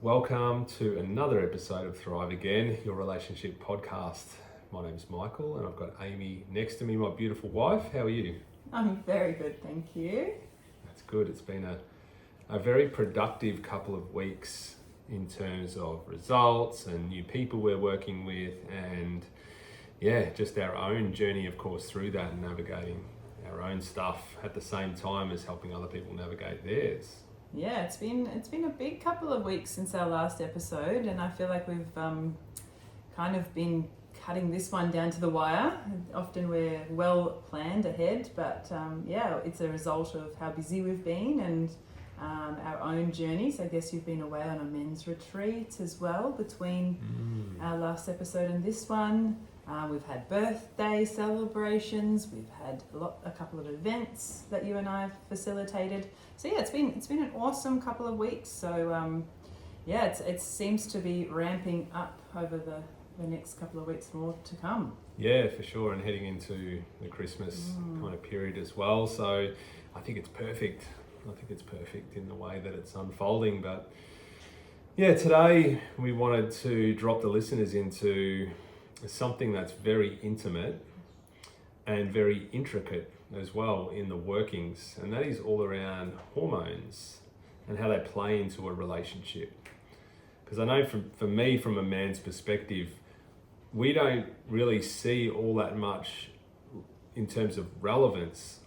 Welcome to another episode of Thrive Again, your relationship podcast. My name's Michael and I've got Amy next to me, my beautiful wife. How are you? I'm very good, thank you. That's good. It's been a very productive couple of weeks in terms of results and new people we're working with and just our own journey, of course, through that and navigating our own stuff at the same time as helping other people navigate theirs. Yeah, it's been a big couple of weeks since our last episode, and I feel like we've kind of been cutting this one down to the wire. Often we're well planned ahead, but it's a result of how busy we've been and our own journeys. I guess you've been away on a men's retreat as well between our last episode and this one. We've had birthday celebrations. We've had a couple of events that you and I have facilitated. So yeah, it's been an awesome couple of weeks. So it seems to be ramping up over the next couple of weeks, more to come. Yeah, for sure, and heading into the Christmas kind of period as well. So I think it's perfect. I think it's perfect in the way that it's unfolding. But yeah, today we wanted to drop the listeners into something that's very intimate and very intricate as well in the workings, and that is all around hormones and how they play into a relationship. Because I know for me, from a man's perspective, we don't really see all that much in terms of relevance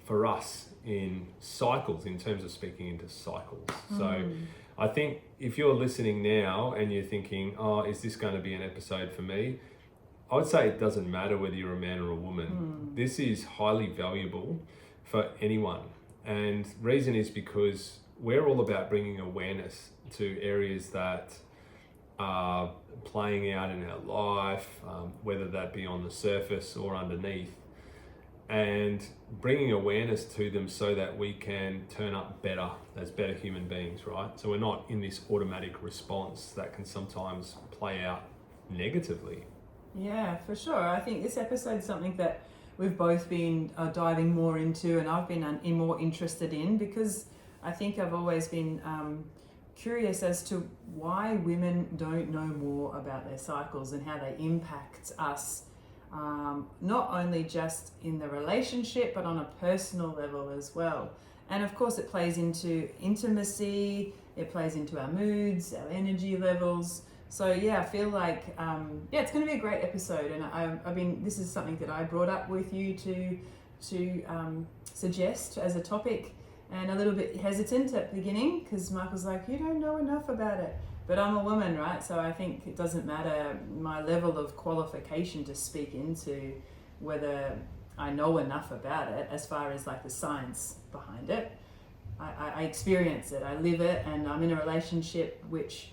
for us in cycles, in terms of speaking into cycles. So I think if you're listening now and you're thinking, oh, is this going to be an episode for me? I would say it doesn't matter whether you're a man or a woman. This is highly valuable for anyone. And reason is because we're all about bringing awareness to areas that are playing out in our life, whether that be on the surface or underneath, and bringing awareness to them so that we can turn up better as better human beings, right? So we're not in this automatic response that can sometimes play out negatively. Yeah, for sure. I think this episode's something that we've both been diving more into, and I've been more interested in, because I think I've always been curious as to why women don't know more about their cycles and how they impact us, not only just in the relationship, but on a personal level as well. And of course it plays into intimacy, it plays into our moods, our energy levels. So yeah, I feel like it's going to be a great episode, and this is something that I brought up with you to suggest as a topic, and a little bit hesitant at the beginning because Michael's like, you don't know enough about it, but I'm a woman, right? So I think it doesn't matter my level of qualification to speak into whether I know enough about it as far as like the science behind it. I experience it, I live it, and I'm in a relationship which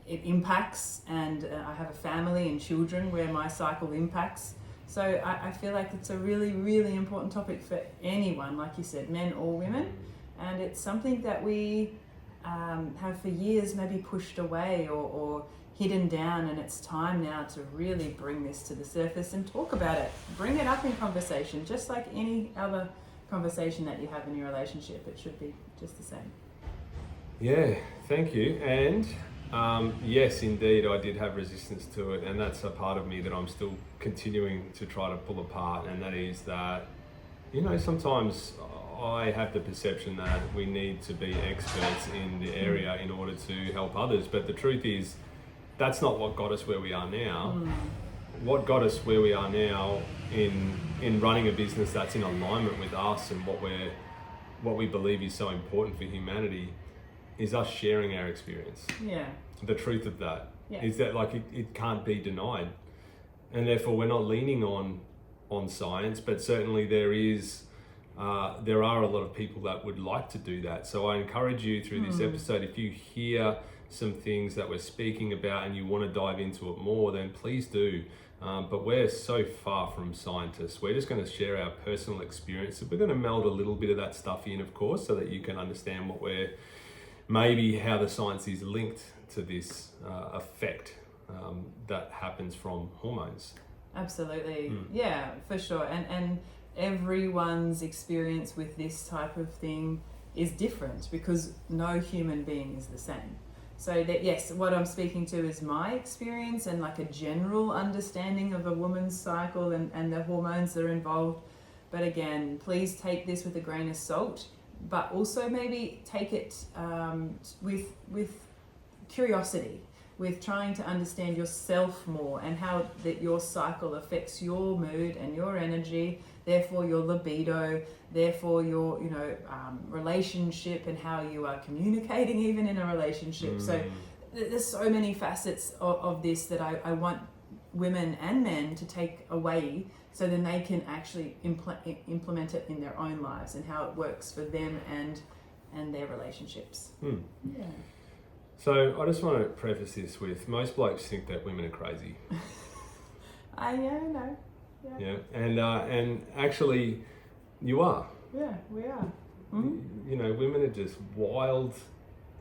it impacts, and I have a family and children where my cycle impacts. So I feel like it's a really, really important topic for anyone, like you said, men or women. And it's something that we have for years maybe pushed away or hidden down, and it's time now to really bring this to the surface and talk about it. Bring it up in conversation, just like any other conversation that you have in your relationship. It should be just the same. Yeah, thank you. And yes, indeed, I did have resistance to it, and that's a part of me that I'm still continuing to try to pull apart, and that is that, sometimes I have the perception that we need to be experts in the area in order to help others, but the truth is, that's not what got us where we are now. What got us where we are now in running a business that's in alignment with us and what we believe is so important for humanity is us sharing our experience. Yeah. The truth of that is that it can't be denied, and therefore we're not leaning on science, but certainly there are a lot of people that would like to do that. So I encourage you through this episode, if you hear some things that we're speaking about and you want to dive into it more, then please do. But we're so far from scientists. We're just going to share our personal experience. We're going to meld a little bit of that stuff in, of course, so that you can understand maybe how the science is linked to this effect that happens from hormones. Absolutely. Yeah, for sure. And everyone's experience with this type of thing is different because no human being is the same. So that, yes, what I'm speaking to is my experience and like a general understanding of a woman's cycle and the hormones that are involved. But again, please take this with a grain of salt, but also maybe take it with curiosity, with trying to understand yourself more and how that your cycle affects your mood and your energy, therefore your libido, therefore your relationship and how you are communicating even in a relationship. So there's so many facets of this that I want women and men to take away, so then they can actually implement it in their own lives and how it works for them and their relationships. Yeah. So I just want to preface this with, most blokes think that women are crazy. I know. Yeah, and actually, you are. Yeah, we are. You know, women are just wild,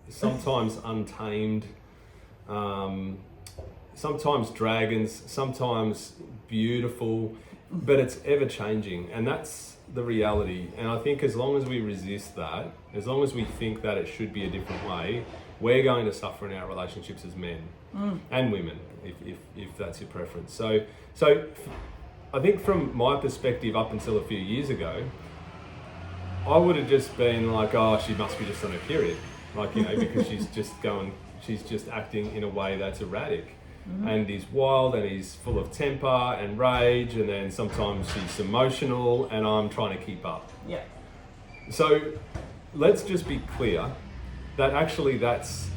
sometimes untamed, sometimes dragons, sometimes beautiful, but it's ever changing, and that's the reality. And I think as long as we resist that, as long as we think that it should be a different way, we're going to suffer in our relationships as men and women, if that's your preference. So I think from my perspective, up until a few years ago, I would have just been like, oh, she must be just on her period. Like, you know, because she's just acting in a way that's erratic. And he's wild and he's full of temper and rage, and then sometimes she's emotional and I'm trying to keep up. Yeah. So let's just be clear that actually that's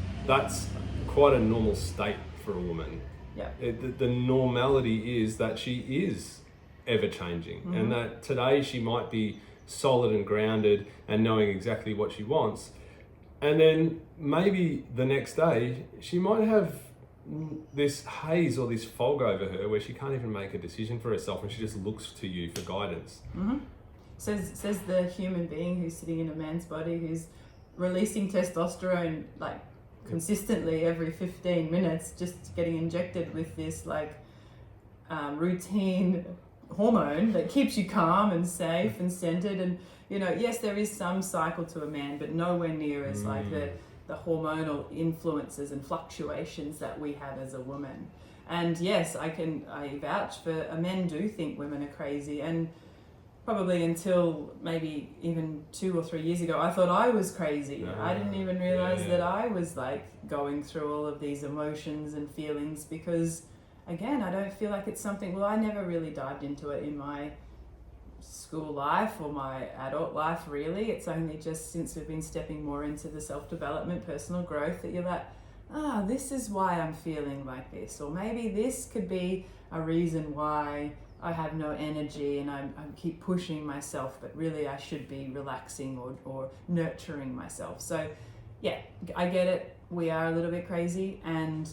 quite a normal state for a woman. Yeah. The normality is that she is ever changing, and that today she might be solid and grounded and knowing exactly what she wants, and then maybe the next day she might have this haze or this fog over her where she can't even make a decision for herself and she just looks to you for guidance. Says the human being who's sitting in a man's body, who's releasing testosterone like consistently every 15 minutes, just getting injected with this like routine hormone that keeps you calm and safe and centered. And you know, yes, there is some cycle to a man, but nowhere near as like the hormonal influences and fluctuations that we have as a woman. And yes, I vouch for men do think women are crazy, and probably until maybe even 2 or 3 years ago, I thought I was crazy. I didn't even realize that I was like going through all of these emotions and feelings, because again, I don't feel like it's something, well, I never really dived into it in my school life or my adult life, really. It's only just since we've been stepping more into the self-development, personal growth, that you're like, this is why I'm feeling like this, or maybe this could be a reason why I have no energy and I keep pushing myself, but really I should be relaxing or nurturing myself. So yeah, I get it. We are a little bit crazy, and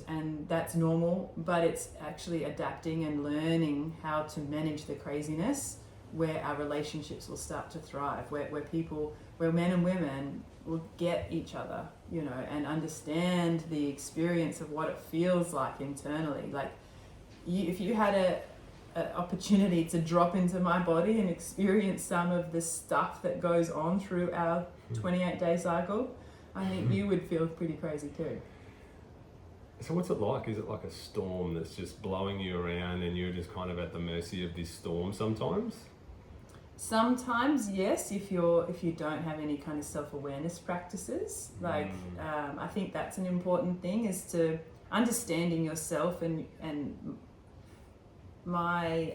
that's normal, but it's actually adapting and learning how to manage the craziness, where our relationships will start to thrive, where men and women will get each other, you know, and understand the experience of what it feels like internally. Like if you had an opportunity to drop into my body and experience some of the stuff that goes on through our 28-day cycle, I think you would feel pretty crazy too. So what's it like? Is it like a storm that's just blowing you around and you're just kind of at the mercy of this storm sometimes? Sometimes, yes, if you don't have any kind of self-awareness practices. Like I think that's an important thing, is to understanding yourself. And my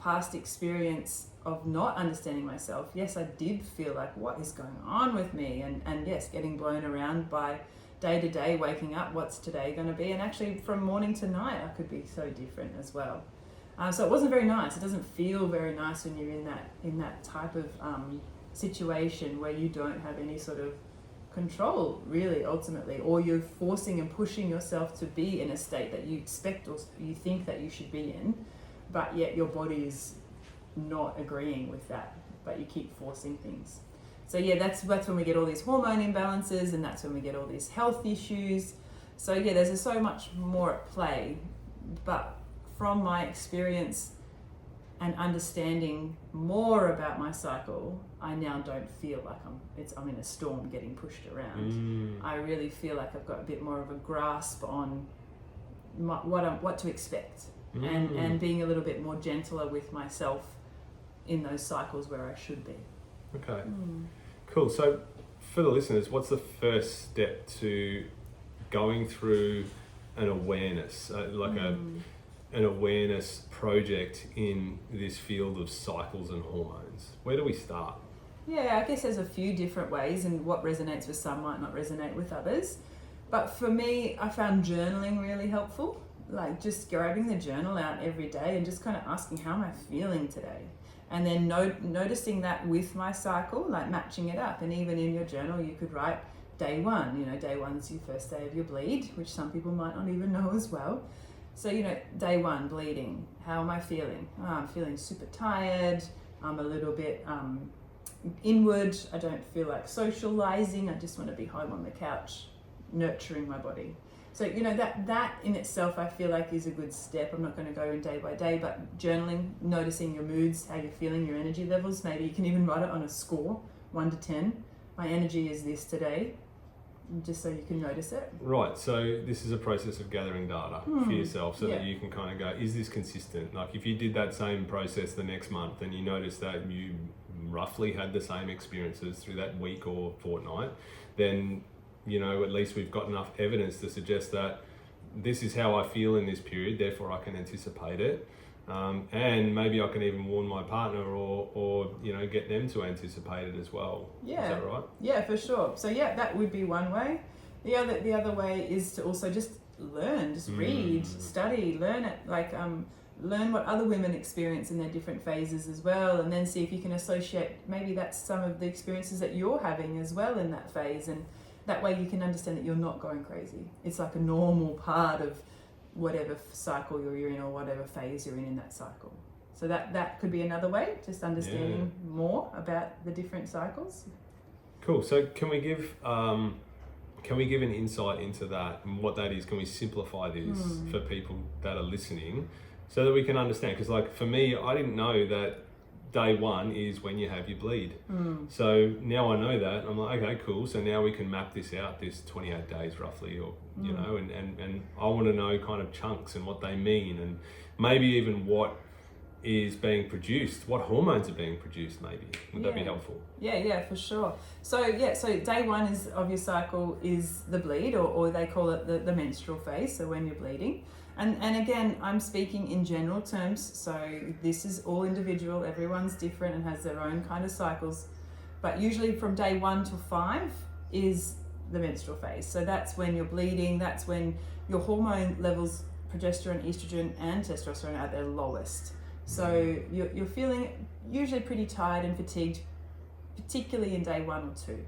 past experience of not understanding myself, yes, I did feel like, what is going on with me? And yes, getting blown around by day to day, waking up, what's today going to be? And actually from morning to night, I could be so different as well. So it wasn't very nice. It doesn't feel very nice when you're in that type of situation where you don't have any sort of control, really, ultimately, or you're forcing and pushing yourself to be in a state that you expect or you think that you should be in, but yet your body is not agreeing with that, but you keep forcing things. So yeah, that's when we get all these hormone imbalances, and that's when we get all these health issues. So yeah, there's so much more at play. But from my experience, and understanding more about my cycle, I now don't feel like I'm in a storm getting pushed around. I really feel like I've got a bit more of a grasp on what to expect, and being a little bit more gentler with myself in those cycles where I should be. Okay, cool. So for the listeners, what's the first step to going through an awareness, an awareness project in this field of cycles and hormones? Where do we start? Yeah, I guess there's a few different ways, and what resonates with some might not resonate with others. But for me, I found journaling really helpful. Like just grabbing the journal out every day and just kind of asking, how am I feeling today? And then noticing that with my cycle, like matching it up. And even in your journal, you could write day one. You know, day one's your first day of your bleed, which some people might not even know as well. So, you know, day one, bleeding. How am I feeling? Oh, I'm feeling super tired. I'm a little bit inward. I don't feel like socializing. I just want to be home on the couch, nurturing my body. So, you know, that in itself, I feel like is a good step. I'm not going to go in day by day, but journaling, noticing your moods, how you're feeling, your energy levels. Maybe you can even write it on a score, 1 to 10. My energy is this today, just so you can notice it. Right, so this is a process of gathering data for yourself so that you can kind of go, is this consistent? Like if you did that same process the next month and you notice that you roughly had the same experiences through that week or fortnight, then, you know, at least we've got enough evidence to suggest that this is how I feel in this period, therefore I can anticipate it. And maybe I can even warn my partner or you know, get them to anticipate it as well. Yeah. Is that right? Yeah, for sure. So yeah, that would be one way. The other way is to also just learn, just read, study, learn it, like learn what other women experience in their different phases as well, and then see if you can associate, maybe that's some of the experiences that you're having as well in that phase, and that way you can understand that you're not going crazy. It's like a normal part of whatever cycle you're in or whatever phase you're in that cycle. So that could be another way, just understanding more about the different cycles. Cool. So can we give an insight into that and what that is? Can we simplify this for people that are listening so that we can understand? Because like for me, I didn't know that day one is when you have your bleed. So now I know that. I'm like, okay, cool. So now we can map this out, this 28 days roughly, or, you know, and I want to know kind of chunks and what they mean, and maybe even what is being produced, what hormones are being produced maybe. Would that be helpful? Yeah, for sure. So day one of your cycle is the bleed, or they call it the menstrual phase, so when you're bleeding. And again, I'm speaking in general terms, so this is all individual, everyone's different and has their own kind of cycles. But usually from day 1 to 5 is the menstrual phase. So that's when you're bleeding, that's when your hormone levels, progesterone, estrogen and testosterone, are at their lowest. So you're feeling usually pretty tired and fatigued, particularly in day 1 or 2.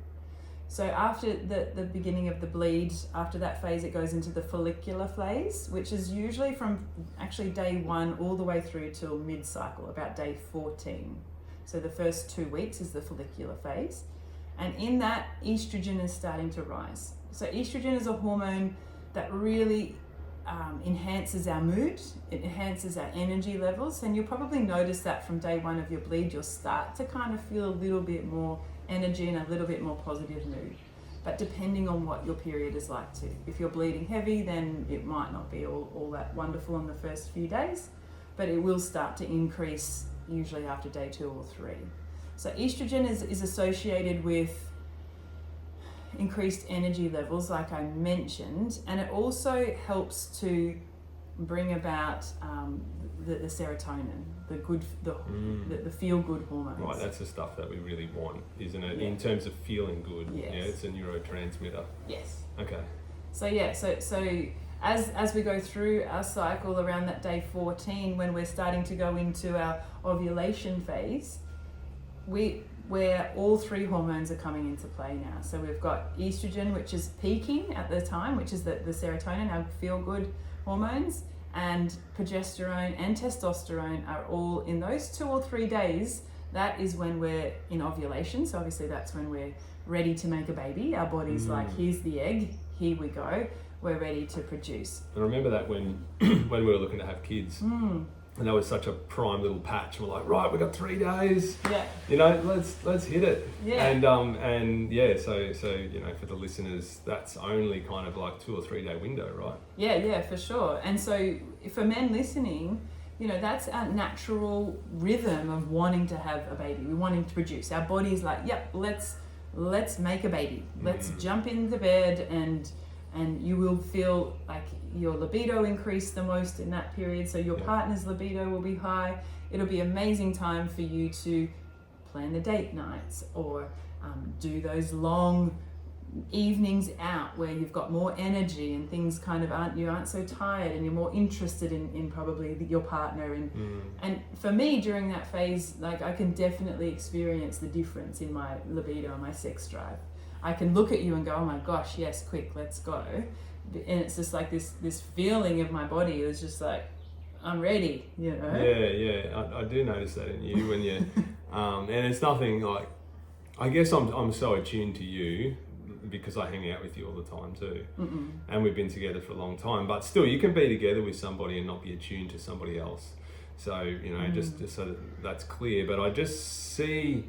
So after the beginning of the bleed, after that phase, it goes into the follicular phase, which is usually from actually day 1 all the way through till mid-cycle, about day 14. So the first 2 weeks is the follicular phase. And in that, estrogen is starting to rise. So estrogen is a hormone that really enhances our mood, it enhances our energy levels, and you'll probably notice that from day 1 of your bleed, you'll start to kind of feel a little bit more energy and a little bit more positive mood. But depending on what your period is like too. If you're bleeding heavy, then it might not be all that wonderful in the first few days, but it will start to increase usually after day 2 or 3. So estrogen is associated with increased energy levels, like I mentioned, and it also helps to bring about the serotonin, the feel-good hormones. Right, that's the stuff that we really want, isn't it? Yeah. In terms of feeling good. Yes. Yeah, it's a neurotransmitter. Yes. Okay. So as we go through our cycle around that day 14, when we're starting to go into our ovulation phase, where all 3 hormones are coming into play now. So we've got estrogen, which is peaking at the time, which is the serotonin, our feel-good hormones, and progesterone and testosterone are all in those 2 or 3 days. That is when we're in ovulation. So obviously that's when we're ready to make a baby. Our body's like, here's the egg, here we go. We're ready to produce. I remember that when we were looking to have kids. And that was such a prime little patch. We're like, right, we got 3 days. Yeah. You know, let's hit it. Yeah. And yeah, so you know, for the listeners, that's only kind of like 2 or 3 day window, right? Yeah, for sure. And so for men listening, you know, that's our natural rhythm of wanting to have a baby. We're wanting to produce. Our body's like, yep, let's make a baby. Let's jump into bed, and you will feel like your libido increase the most in that period. So your partner's libido will be high. It'll be amazing time for you to plan the date nights, or do those long evenings out where you've got more energy and things kind of you aren't so tired, and you're more interested in probably your partner. And for me, during that phase, like, I can definitely experience the difference in my libido and my sex drive. I can look at you and go, oh my gosh, yes, quick, let's go. And it's just like this feeling of my body is just like, I'm ready, you know? Yeah, I do notice that in you when you, and it's nothing like, I guess I'm so attuned to you because I hang out with you all the time too. And we've been together for a long time, but still you can be together with somebody and not be attuned to somebody else. So, you know, just so that's clear, but I just see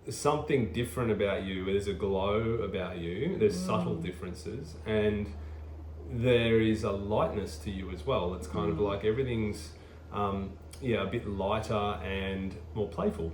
something different about you. There's a glow about you, there's subtle differences, and there is a lightness to you as well. It's kind of like everything's a bit lighter and more playful.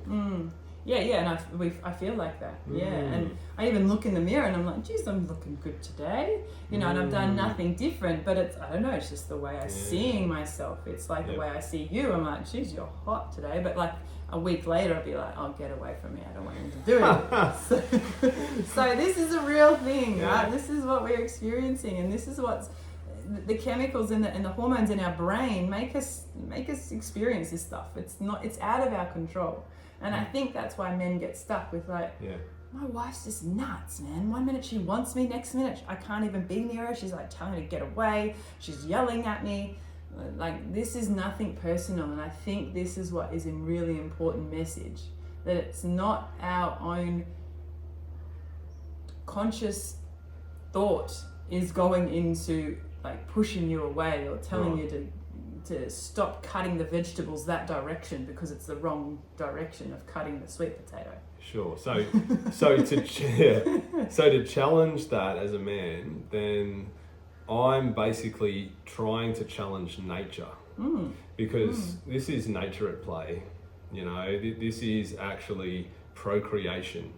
Yeah, and I feel like that. Yeah, and I even look in the mirror and I'm like, geez, I'm looking good today. You know, and I've done nothing different, but it's, I don't know, it's just the way I'm seeing myself. It's like the way I see you. I'm like, geez, you're hot today. But like a week later, I'll be like, oh, get away from me. I don't want anything to do with it. So this is a real thing, right? This is what we're experiencing, and this is what's the chemicals and the hormones in our brain make us experience this stuff. It's out of our control. And I think that's why men get stuck with like, my wife's just nuts, man. 1 minute she wants me, next minute I can't even be near her. She's like telling me to get away. She's yelling at me. Like, this is nothing personal. And I think this is what is a really important message, that it's not our own conscious thought is going into like pushing you away or telling you to stop cutting the vegetables that direction because it's the wrong direction of cutting the sweet potato. Sure. So to challenge that as a man, then I'm basically trying to challenge nature, because this is nature at play. You know, this is actually procreation,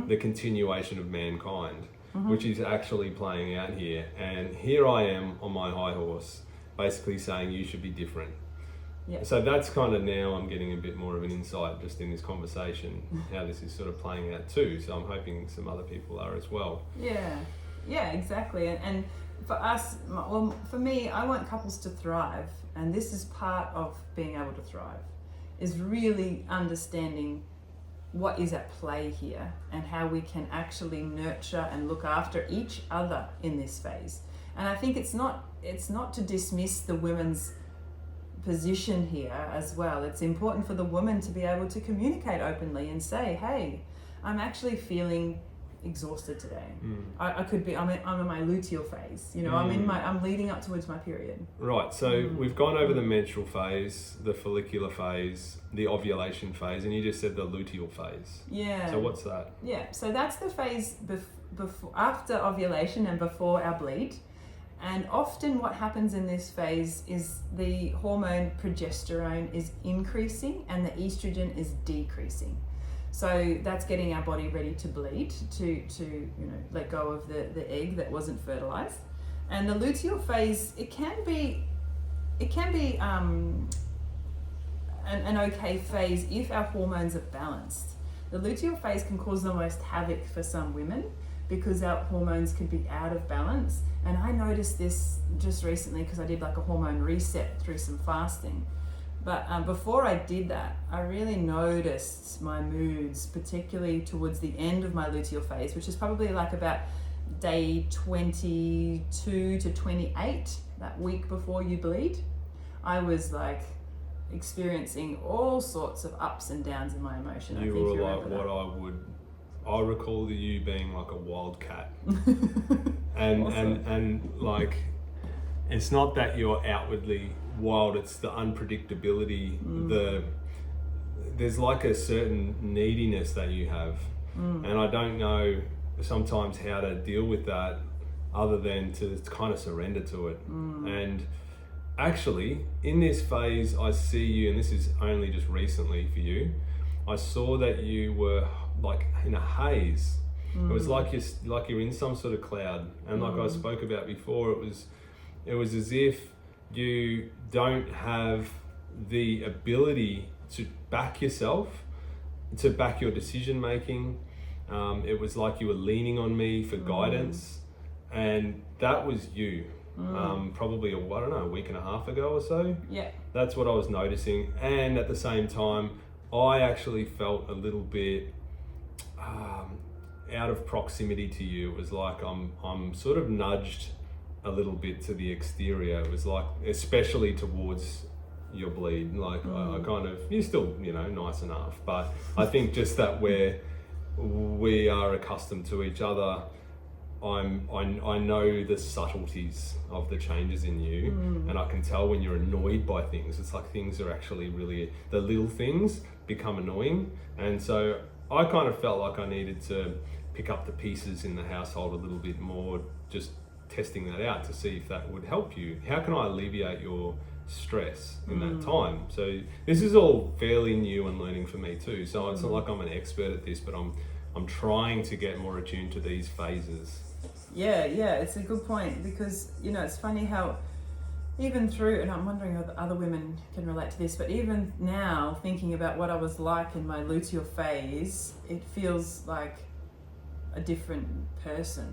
the continuation of mankind, which is actually playing out here. And here I am on my high horse, basically saying you should be different. Yeah. So that's kind of, now I'm getting a bit more of an insight just in this conversation, how this is sort of playing out too. So I'm hoping some other people are as well. Yeah, exactly. And for us, well, for me, I want couples to thrive. And this is part of being able to thrive, is really understanding what is at play here and how we can actually nurture and look after each other in this phase. And I think it's not to dismiss the women's position here as well. It's important for the woman to be able to communicate openly and say, hey, I'm actually feeling exhausted today. I could be, I'm in my luteal phase, you know, I'm leading up towards my period. Right, so we've gone over the menstrual phase, the follicular phase, the ovulation phase, and you just said the luteal phase. Yeah. So what's that? Yeah, so that's the phase before, after ovulation and before our bleed. And often what happens in this phase is the hormone progesterone is increasing and the estrogen is decreasing. So that's getting our body ready to bleed, to let go of the egg that wasn't fertilized. And the luteal phase, it can be an okay phase if our hormones are balanced. The luteal phase can cause the most havoc for some women because our hormones can be out of balance. And I noticed this just recently because I did like a hormone reset through some fasting. But before I did that, I really noticed my moods, particularly towards the end of my luteal phase, which is probably like about day 22 to 28, that week before you bleed. I was like experiencing all sorts of ups and downs in my emotion. You were like what I recall you being like a wild cat. and like, it's not that you're outwardly wild. It's the unpredictability. There's like a certain neediness that you have, and I don't know sometimes how to deal with that other than to kind of surrender to it. And actually, in this phase, I see you, and this is only just recently for you, I saw that you were like in a haze. It was like you're in some sort of cloud, and like I spoke about before, it was as if you don't have the ability to back yourself, to back your decision making. It was like you were leaning on me for guidance, and that was you. Probably a week and a half ago or so. Yeah. That's what I was noticing, and at the same time, I actually felt a little bit out of proximity to you. It was like I'm sort of nudged a little bit to the exterior. It was like, especially towards your bleed, like I kind of, you're still, nice enough, but I think just that we are accustomed to each other. I know the subtleties of the changes in you, and I can tell when you're annoyed by things. It's like things are actually really, the little things become annoying, and so I kind of felt like I needed to pick up the pieces in the household a little bit more, just testing that out to see if that would help you. How can I alleviate your stress in that time? So this is all fairly new and learning for me too, so it's not like I'm an expert at this, but I'm trying to get more attuned to these phases. Yeah, it's a good point, because it's funny how even through, and I'm wondering if other women can relate to this, but even now thinking about what I was like in my luteal phase, it feels like a different person.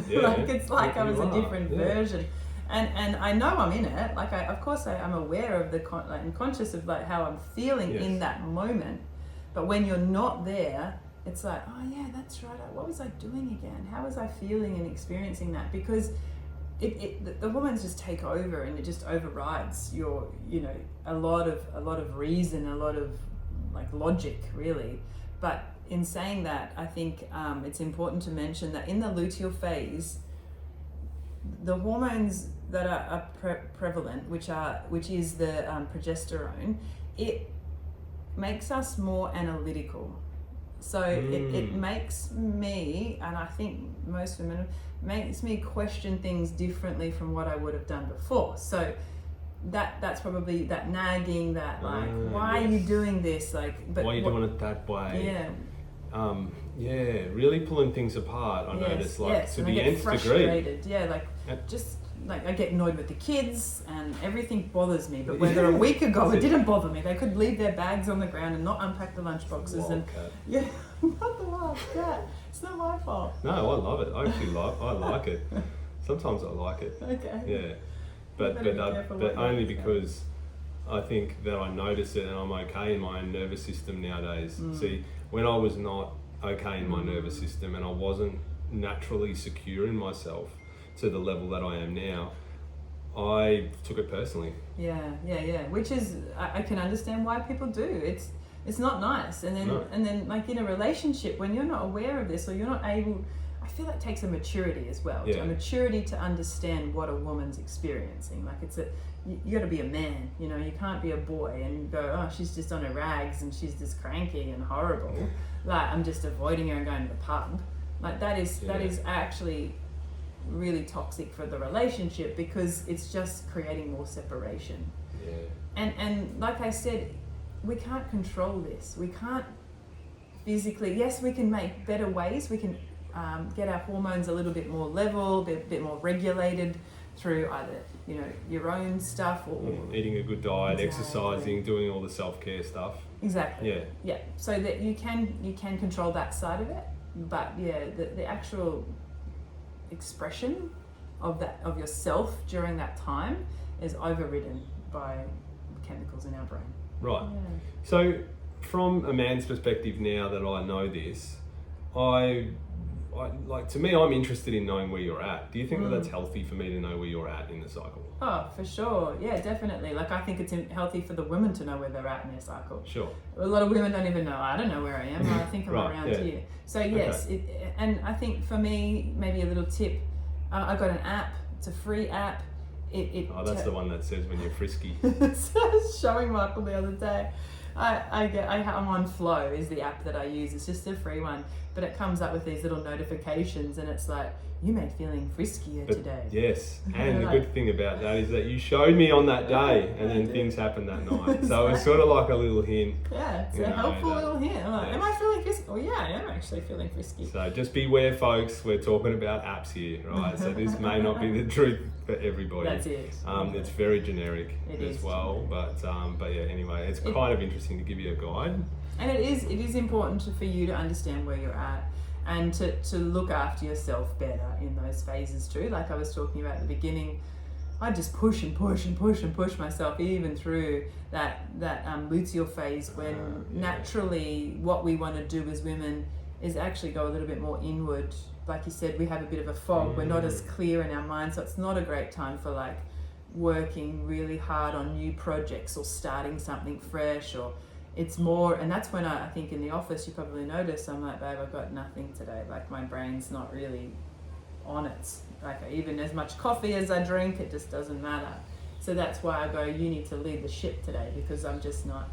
Like it's like I was a different version, and I know I'm in it. Like of course I'm aware of and conscious of like how I'm feeling in that moment, but when you're not there, it's like, oh yeah, that's right. What was I doing again? How was I feeling and experiencing that? Because the hormones just take over, and it just overrides your, a lot of reason, a lot of like logic, really. But in saying that, I think it's important to mention that in the luteal phase, the hormones that are prevalent, which is the progesterone, it makes us more analytical. So it makes me, and I think most women, makes me question things differently from what I would have done before. So that's probably that nagging, that like, why are you doing this? Like, but why are you doing it that way? Really pulling things apart. I notice, like, to the nth degree. Just like I get annoyed with the kids and everything bothers me. But whether a week ago it didn't bother me, they could leave their bags on the ground and not unpack the lunch boxes. Not the wildcat. It's not my fault. No, I love it. I actually like it. Sometimes I like it. Okay. Yeah, but only because I think that I notice it and I'm okay in my own nervous system nowadays. See, when I was not okay in my nervous system and I wasn't naturally secure in myself to the level that I am now, I took it personally. Yeah. Which is, I can understand why people do. It's not nice. And then like in a relationship, when you're not aware of this, or you're not able, I feel it takes a maturity as well. A maturity to understand what a woman's experiencing. Like you got to be a man. You can't be a boy and go, oh, she's just on her rags and she's just cranky and horrible. Like I'm just avoiding her and going to the pub. Like that is actually really toxic for the relationship, because it's just creating more separation. And like I said, we can't control this. We can't physically. Yes, we can make better ways. We can get our hormones a little bit more level, a bit more regulated through either your own stuff or eating a good diet, exercising, doing all the self-care stuff. Exactly. Yeah. So that you can control that side of it, but the actual expression of yourself during that time is overridden by chemicals in our brain. Right. So from a man's perspective, now that I know this, I like, to me, I'm interested in knowing where you're at. Do you think that that's healthy for me to know where you're at in the cycle? Oh, for sure. Yeah, definitely. Like, I think it's healthy for the women to know where they're at in their cycle. Sure. A lot of women don't even know. I don't know where I am. I think I'm around here. So yes, and I think for me, maybe a little tip. I got an app. It's a free app. That's the one that says when you're frisky. So I was showing Michael the other day. I'm on Flow is the app that I use. It's just a free one, but it comes up with these little notifications, and it's like, you made feeling friskier today. Yes, and the good thing about that is that you showed me on that day, and then things happened that night. So it's sort of like a little hint. Yeah, it's a helpful little hint. I'm like, am I feeling frisky? Oh yeah, I am actually feeling frisky. So just beware, folks. We're talking about apps here, right? So this may not be the truth for everybody. That's it. It's very generic as well, generic. but yeah. Anyway, it's kind of interesting to give you a guide. And it is important for you to understand where you're at. And to look after yourself better in those phases too. Like I was talking about at the beginning, I just push myself even through that luteal phase when naturally what we want to do as women is actually go a little bit more inward. Like you said, we have a bit of a fog. We're not as clear in our mind, so it's not a great time for like working really hard on new projects or starting something fresh, or it's more, and that's when I think in the office you probably notice I'm like, babe, I've got nothing today. Like my brain's not really on it. Like even as much coffee as I drink, it just doesn't matter. So that's why I go, you need to lead the ship today, because I'm just not.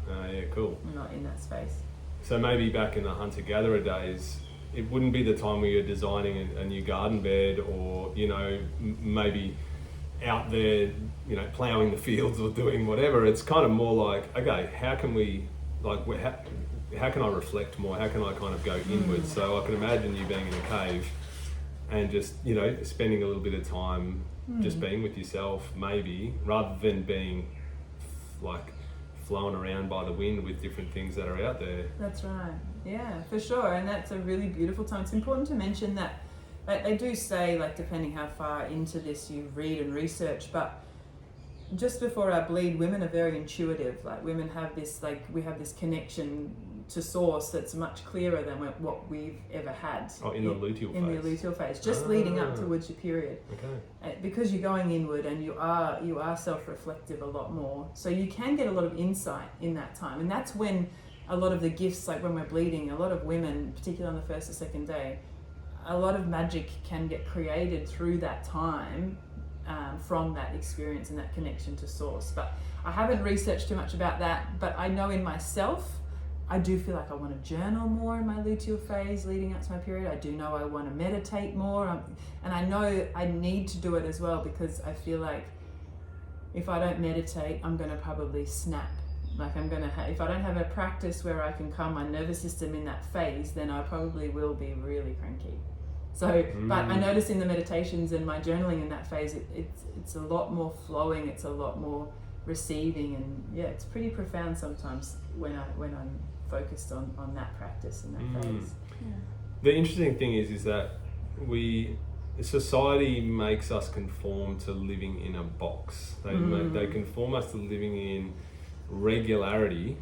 Cool. Not in that space. So maybe back in the hunter-gatherer days, it wouldn't be the time where you're designing a new garden bed, or maybe out there, ploughing the fields or doing whatever. It's kind of more like, okay, how can we? How can I reflect more? How can I kind of go inwards? So I can imagine you being in a cave and just, spending a little bit of time just being with yourself, maybe, rather than being like flown around by the wind with different things that are out there. That's right. Yeah, for sure. And that's a really beautiful time. It's important to mention that they do say, like, depending how far into this you read and research, but just before our bleed, women are very intuitive. Like women have this, we have this connection to source that's much clearer than what we've ever had. Oh, in the luteal phase. In the luteal phase, just leading up towards your period. Okay. Because you're going inward and you are self-reflective a lot more. So you can get a lot of insight in that time. And that's when a lot of the gifts, like when we're bleeding, a lot of women, particularly on the first or second day, a lot of magic can get created through that time. From that experience and that connection to source. But I haven't researched too much about that, but I know in myself, I do feel like I want to journal more in my luteal phase leading up to my period. I do know I want to meditate more, and I know I need to do it as well, because I feel like if I don't meditate, I'm going to probably snap. Like I'm going to if I don't have a practice where I can calm my nervous system in that phase, then I probably will be really cranky. So, but I notice in the meditations and my journaling in that phase, it's a lot more flowing, it's a lot more receiving, and yeah, it's pretty profound sometimes when I'm focused on that practice in that phase. Yeah. The interesting thing is that society makes us conform to living in a box. They conform us to living in regularity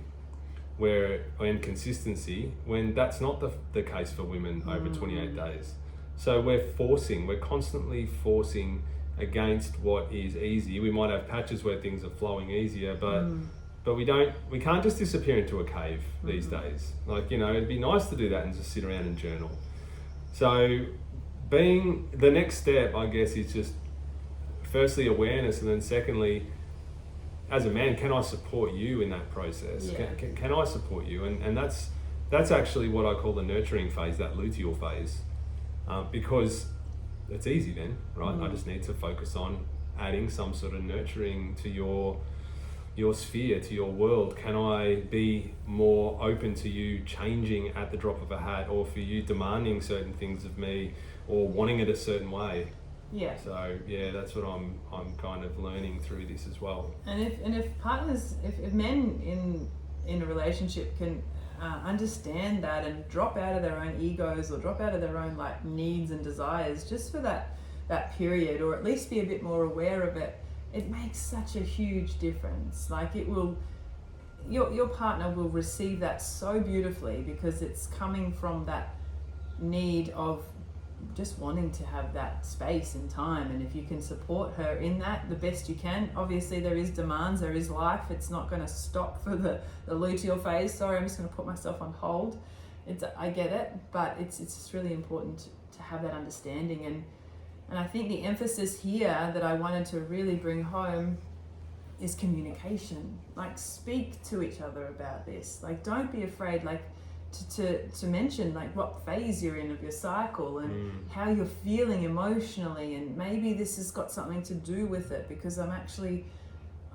and consistency, when that's not the case for women over 28 days. So we're constantly forcing against what is easy. We might have patches where things are flowing easier, but we can't just disappear into a cave these days. Like, it'd be nice to do that and just sit around and journal. So the next step, I guess, is just firstly awareness, and then secondly, as a man, can I support you in that process? Yeah. Can I support you? And that's actually what I call the nurturing phase, that luteal phase. Because it's easy then, right? I just need to focus on adding some sort of nurturing to your sphere, to your world. Can I be more open to you changing at the drop of a hat, or for you demanding certain things of me, or wanting it a certain way? Yeah. So yeah, that's what I'm kind of learning through this as well. And if partners, if men in a relationship can understand that and drop out of their own egos, or drop out of their own needs and desires just for that period, or at least be a bit more aware of it, it makes such a huge difference. Like it will, your partner will receive that so beautifully, because it's coming from that need of just wanting to have that space and time. And if you can support her in that the best you can, obviously there is demands, there is life, it's not going to stop for the luteal phase. Sorry, I'm just going to put myself on hold. I get it, but it's just really important to have that understanding. And I think the emphasis here that I wanted to really bring home is communication. Like, speak to each other about this. Like, don't be afraid, like, to mention like what phase you're in of your cycle and how you're feeling emotionally, and maybe this has got something to do with it because I'm actually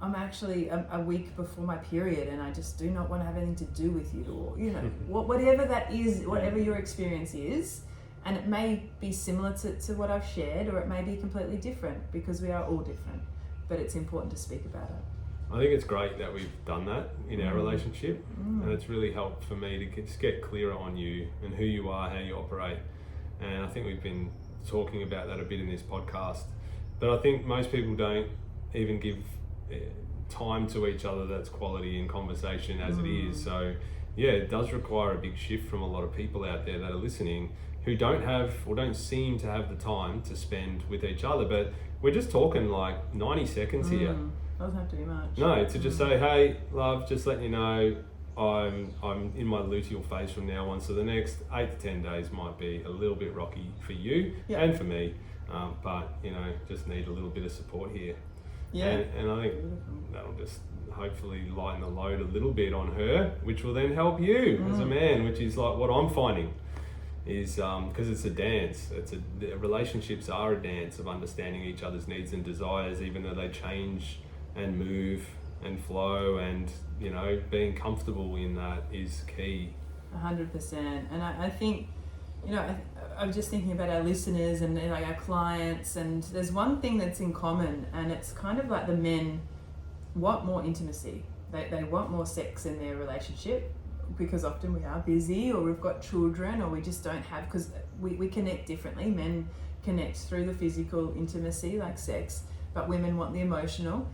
a week before my period and I just do not want to have anything to do with you, or you know, whatever that is, whatever your experience is. And it may be similar to what I've shared, or it may be completely different, because we are all different, but it's important to speak about it. I think it's great that we've done that in our relationship, and it's really helped for me to just get clearer on you and who you are, how you operate. And I think we've been talking about that a bit in this podcast, but I think most people don't even give time to each other that's quality in conversation as it is. So yeah, it does require a big shift from a lot of people out there that are listening who don't have or don't seem to have the time to spend with each other. But we're just talking like 90 seconds here. Doesn't have to be much. No, to just say, hey, love, just letting you know I'm in my luteal phase from now on, so the next 8 to 10 days might be a little bit rocky for you and for me, but you know, just need a little bit of support here. And I think that'll just hopefully lighten the load a little bit on her, which will then help you as a man, which is like what I'm finding is because it's a dance. Relationships are a dance of understanding each other's needs and desires, even though they change and move and flow, and you know, being comfortable in that is key. 100%. And I think, you know, I'm just thinking about our listeners and like our clients, and there's one thing that's in common, and it's kind of like the men want more intimacy. They want more sex in their relationship, because often we are busy, or we've got children, or we just don't have, because we connect differently. Men connect through the physical intimacy like sex, but women want the emotional.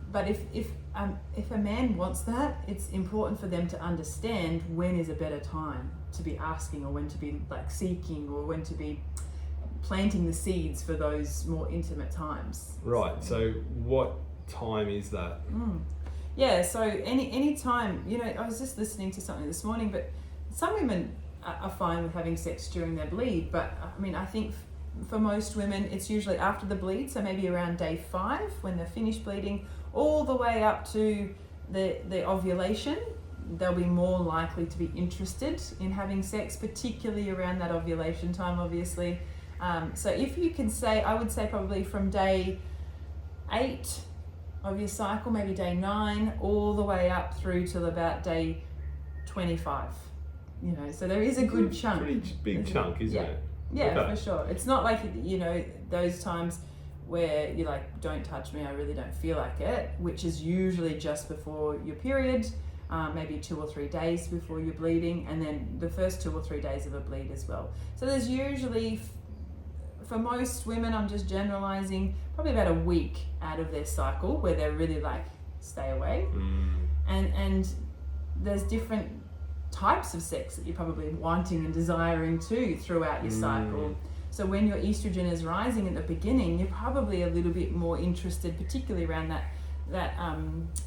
But if a man wants that, it's important for them to understand when is a better time to be asking, or when to be like seeking, or when to be planting the seeds for those more intimate times. Right. So what time is that? Yeah, so any time, you know, I was just listening to something this morning, but some women are fine with having sex during their bleed, but I mean, I think for most women, it's usually after the bleed, so maybe around day 5 when they're finished bleeding, all the way up to the ovulation. They'll be more likely to be interested in having sex, particularly around that ovulation time, obviously. So if you can say, I would say probably from day 8 of your cycle, maybe day 9, all the way up through till about day 25. You know, so there is a good chunk. Pretty big chunk, isn't it? Yeah, okay. For sure. It's not like, you know, those times where you're like, don't touch me, I really don't feel like it, which is usually just before your period, maybe 2 or 3 days before you're bleeding, and then the first 2 or 3 days of a bleed as well. So there's usually, for most women, I'm just generalizing, probably about a week out of their cycle where they're really like, stay away. And there's different types of sex that you're probably wanting and desiring too throughout your cycle. So when your estrogen is rising at the beginning, you're probably a little bit more interested, particularly around that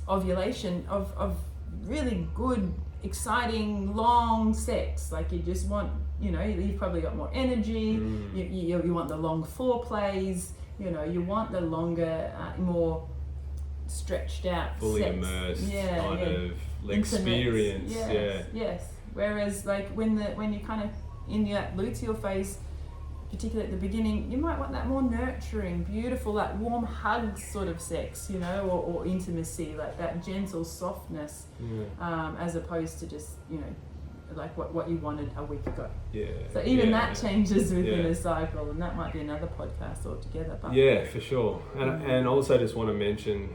ovulation, of really good, exciting, long sex. Like, you just want, you know, you've probably got more energy, you want the long foreplays, you know, you want the longer, more stretched out fully sex. Immersed kind of experience. Yes. Whereas like when you're kind of in that luteal phase, particularly at the beginning, you might want that more nurturing, beautiful, like warm hugs sort of sex, you know, or intimacy, like that gentle softness, as opposed to just, you know, like what you wanted a week ago. So even that changes within a cycle, and that might be another podcast altogether. But yeah, for sure. And also just want to mention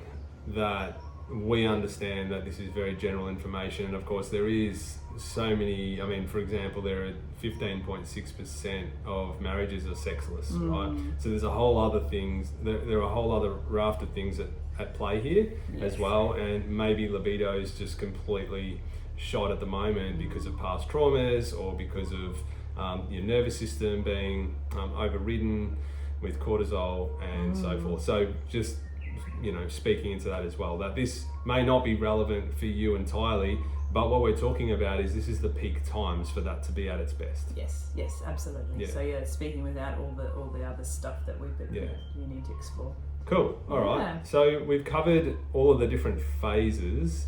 that we understand that this is very general information, and of course there is so many, I mean, for example, there are 15.6% of marriages are sexless, right? So there's a whole other things, there are a whole other raft of things at play here as well, and maybe libido is just completely shot at the moment because of past traumas, or because of your nervous system being overridden with cortisol and so forth. So just, you know, speaking into that as well, that this may not be relevant for you entirely, Mm. But what we're talking about is this is the peak times for that to be at its best. Yes, absolutely. Yeah. So speaking without all the other stuff that you need to explore. Cool. All Yeah. right. So we've covered all of the different phases.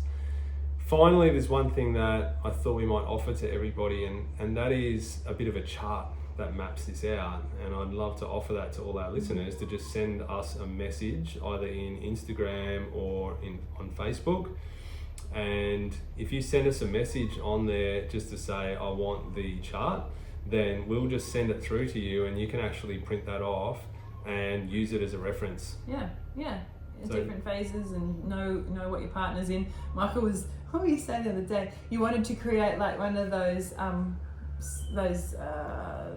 Finally, there's one thing that I thought we might offer to everybody, and that is a bit of a chart that maps this out. And I'd love to offer that to all our listeners to just send us a message either in Instagram or on Facebook. And if you send us a message on there just to say, I want the chart, then we'll just send it through to you, and you can actually print that off and use it as a reference. Yeah. So- Different phases, and know what your partner's in. Michael was, what were you saying the other day? You wanted to create like one of those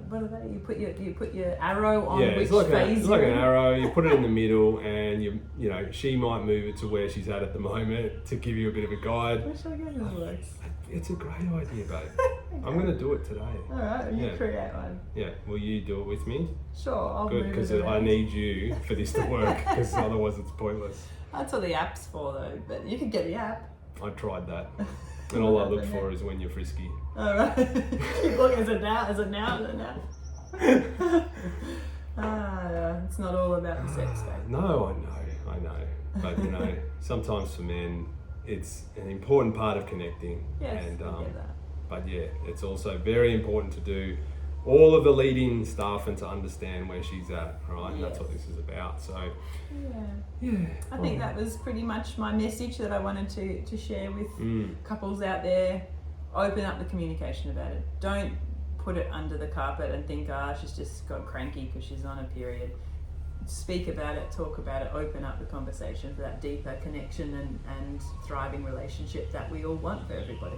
what are they? You put your arrow on which phase. It's like an arrow. You put it in the middle, and you know she might move it to where she's at the moment to give you a bit of a guide. Which I guess it works. It's a great idea, babe. Okay. I'm gonna do it today. All right, you create one. Yeah, will you do it with me? Sure, I'll Good, move because it around. I need you for this to work, because otherwise it's pointless. That's what the app's for, though. But you could get the app. I tried that, and all I look for is when you're frisky. All right. Keep looking. Is it now? Is it now? It's not all about the sex, babe. No, I know. But you know, sometimes for men, it's an important part of connecting. Yes, and I get that. But yeah, it's also very important to do all of the leading stuff and to understand where she's at, right? And that's what this is about. So yeah. I think that was pretty much my message that I wanted to share with couples out there. Open up the communication about it. Don't put it under the carpet and think, she's just got cranky because she's on a period. Speak about it, talk about it, open up the conversation for that deeper connection and thriving relationship that we all want for everybody.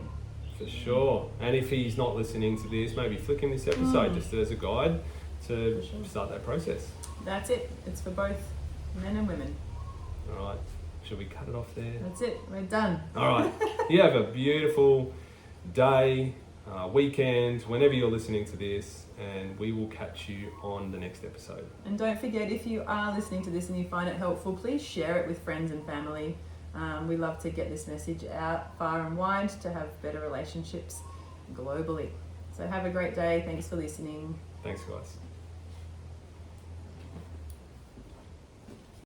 For sure. And if he's not listening to this, maybe flick him this episode just as a guide to start that process. That's it. It's for both men and women. All right. Should we cut it off there? That's it. We're done. All right. You have a beautiful day, weekend, whenever you're listening to this, and we will catch you on the next episode. And don't forget, if you are listening to this and you find it helpful, please share it with friends and family. We love to get this message out far and wide to have better relationships globally. So have a great day. Thanks for listening. Thanks, guys.